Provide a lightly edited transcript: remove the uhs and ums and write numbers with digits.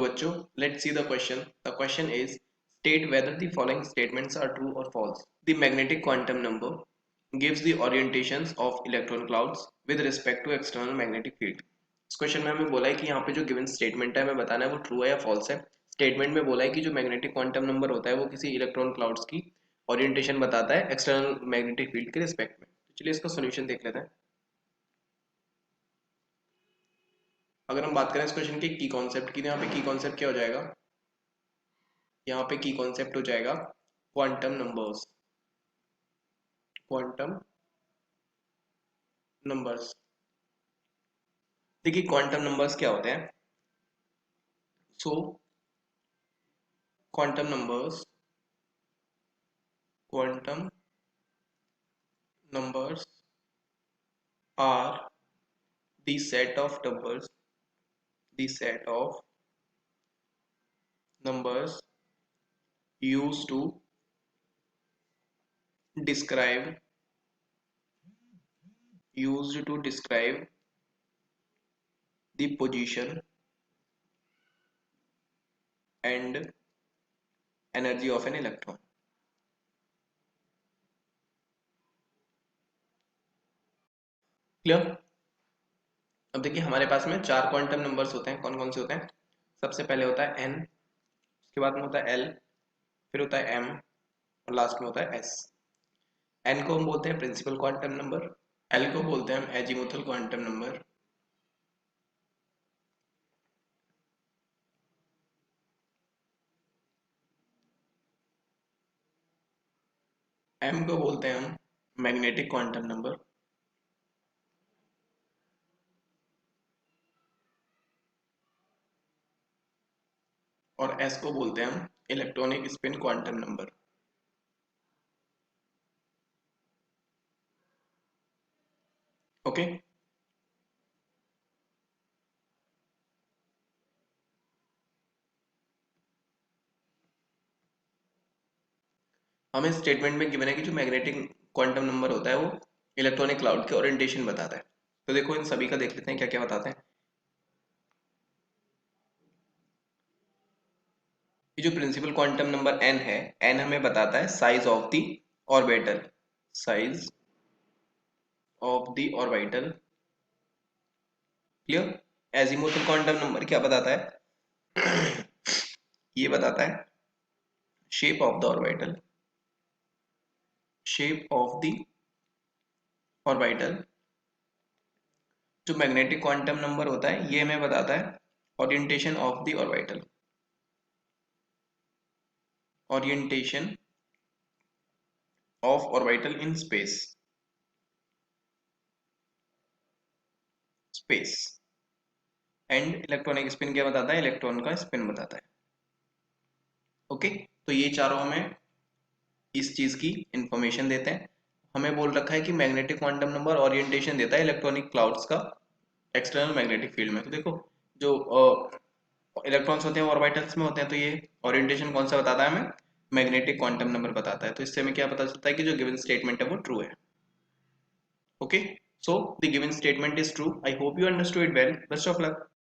Hello बच्चों, let's see the question. The question is state whether the following statements are true or false. The magnetic quantum number gives the orientations of electron clouds with respect to external magnetic field. इस question में हमें बोला है कि यहाँ पे जो given statement है हमें बताना है वो ट्रू है या फॉल्स है. स्टेटमेंट में बोला है कि जो मैग्नेटिक क्वांटम नंबर होता है वो किसी इलेक्ट्रॉन क्लाउड्स की ओरिएंटेशन बताता है एक्सटर्नल मैग्नेटिक फील्ड के रिस्पेक्ट में. तो चलिए इसका सोल्यूशन देख लेते हैं. अगर हम बात करें इस क्वेश्चन के की कॉन्सेप्ट की, तो यहाँ पे की कॉन्सेप्ट क्या हो जाएगा? यहाँ पे की कॉन्सेप्ट हो जाएगा क्वांटम नंबर्स. क्वांटम नंबर्स, देखिए क्वांटम नंबर्स क्या होते हैं. So quantum numbers are the set of numbers used to describe the position and energy of an electron. Clear? अब देखिए हमारे पास में चार क्वांटम नंबर्स होते हैं. कौन कौन से होते हैं? सबसे पहले होता है n, उसके बाद में होता है l, फिर होता है m और लास्ट में होता है s. n को हम बोलते हैं प्रिंसिपल क्वांटम नंबर, l को बोलते हैं हम एजीमुथल क्वांटम नंबर, m को बोलते हैं हम मैग्नेटिक क्वांटम नंबर, और s को बोलते हैं हम electronic spin quantum number. Okay हमें स्टेटमेंट में गिवन है कि जो मैग्नेटिक क्वांटम नंबर होता है वो इलेक्ट्रॉनिक क्लाउड के ओरिएंटेशन बताता है. तो देखो इन सभी का देख लेते हैं क्या क्या बताते हैं. ये जो प्रिंसिपल क्वांटम नंबर n है, n हमें बताता है size of the orbital. Size of the orbital. Clear? Azimuthal quantum number क्या बताता है? ये बताता है shape of the orbital. Shape of the orbital. जो मैग्नेटिक क्वांटम नंबर होता है ये हमें बताता है orientation of the orbital. Orientation of orbital in space. And electronic spin क्या बताता है? इलेक्ट्रॉन का स्पिन बताता है. ओके तो ये चारों हमें इस चीज की इंफॉर्मेशन देते हैं. हमें बोल रखा है कि मैग्नेटिक क्वांटम नंबर ओरिएंटेशन देता है इलेक्ट्रॉनिक क्लाउड्स का एक्सटर्नल मैग्नेटिक फील्ड में. तो देखो जो इलेक्ट्रॉन्स होते हैं ऑर्बिटल्स में होते हैं, तो ये ओरिएंटेशन कौन सा बताता है? हमें मैग्नेटिक क्वांटम नंबर बताता है. तो इससे हमें क्या पता चलता है कि जो गिवन स्टेटमेंट है वो ट्रू है. Okay so the given statement is true. I hope you understood it well. Best of luck.